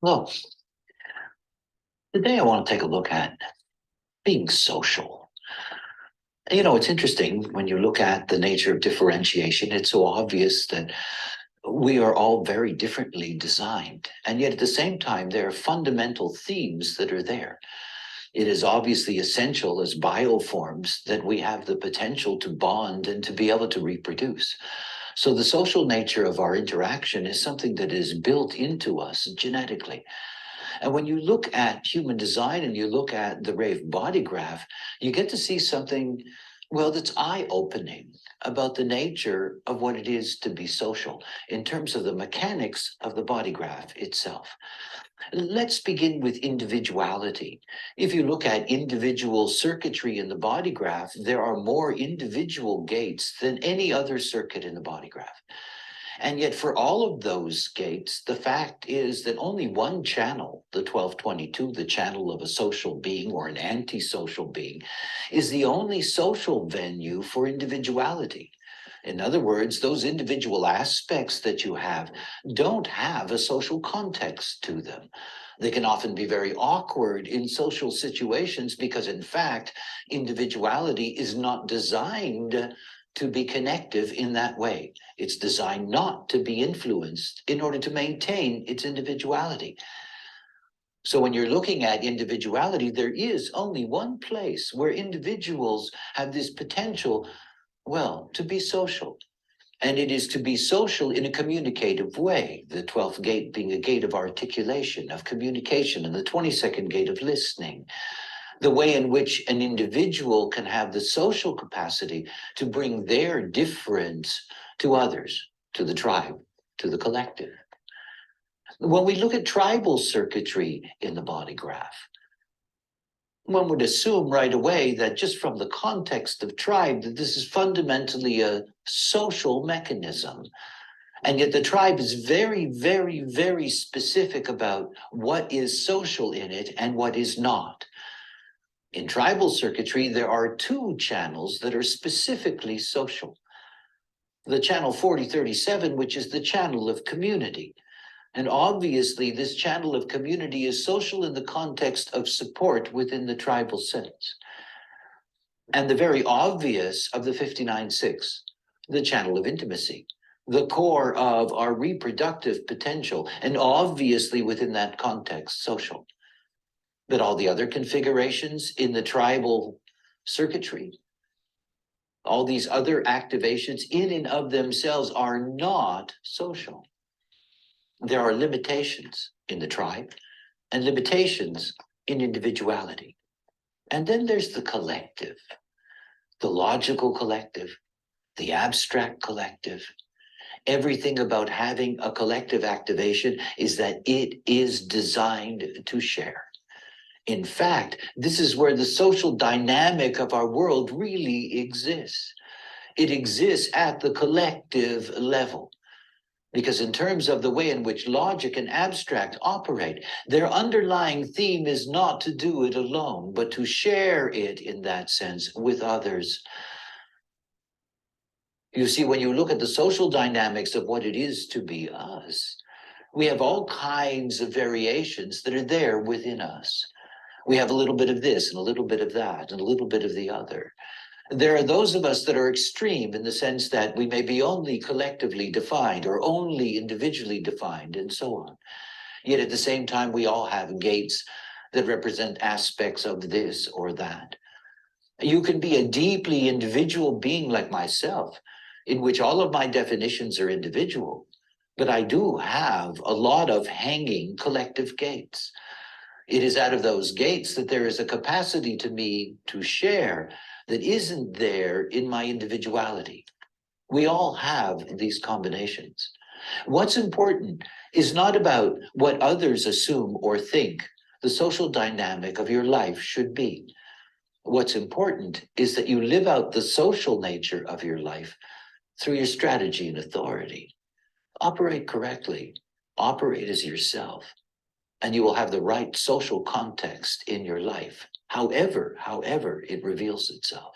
Well, today I want to take a look at being social. It's interesting when you look at the nature of differentiation, it's so obvious that we are all very differently designed. And yet at the same time, there are fundamental themes that are there. It is obviously essential as bioforms that we have the potential to bond and to be able to reproduce. So the social nature of our interaction is something that is built into us genetically. And when you look at human design and you look at the Rave body graph, you get to see something, well, that's eye-opening about the nature of what it is to be social in terms of the mechanics of the body graph itself. Let's begin with individuality. If you look at individual circuitry in the body graph, there are more individual gates than any other circuit in the body graph. And yet for all of those gates, the fact is that only one channel, the 1222, the channel of a social being or an antisocial being, is the only social venue for individuality. In other words, those individual aspects that you have don't have a social context to them. They can often be very awkward in social situations because, in fact, individuality is not designed to be connective in that way. It's designed not to be influenced in order to maintain its individuality. So when you're looking at individuality, there is only one place where individuals have this potential, well, to be social. And it is to be social in a communicative way, the 12th gate being a gate of articulation, of communication, and the 22nd gate of listening. The way in which an individual can have the social capacity to bring their difference to others, to the tribe, to the collective. When we look at tribal circuitry in the body graph, one would assume right away that just from the context of tribe, that this is fundamentally a social mechanism. And yet the tribe is very, very, very specific about what is social in it and what is not. In tribal circuitry, there are two channels that are specifically social. The channel 4037, which is the channel of community. And obviously, this channel of community is social in the context of support within the tribal sense. And the very obvious of the 59.6, the channel of intimacy, the core of our reproductive potential, and obviously within that context, social. But all the other configurations in the tribal circuitry, all these other activations in and of themselves are not social. There are limitations in the tribe and limitations in individuality. And then there's the collective, the logical collective, the abstract collective. Everything about having a collective activation is that it is designed to share. In fact, this is where the social dynamic of our world really exists. It exists at the collective level. Because in terms of the way in which logic and abstract operate, their underlying theme is not to do it alone, but to share it in that sense with others. You see, when you look at the social dynamics of what it is to be us, we have all kinds of variations that are there within us. We have a little bit of this and a little bit of that and a little bit of the other. There are those of us that are extreme in the sense that we may be only collectively defined or only individually defined and so on. Yet at the same time, we all have gates that represent aspects of this or that. You can be a deeply individual being like myself, in which all of my definitions are individual, but I do have a lot of hanging collective gates. It is out of those gates that there is a capacity to me to share that isn't there in my individuality. We all have these combinations. What's important is not about what others assume or think the social dynamic of your life should be. What's important is that you live out the social nature of your life through your strategy and authority. Operate correctly, operate as yourself, and you will have the right social context in your life, however it reveals itself.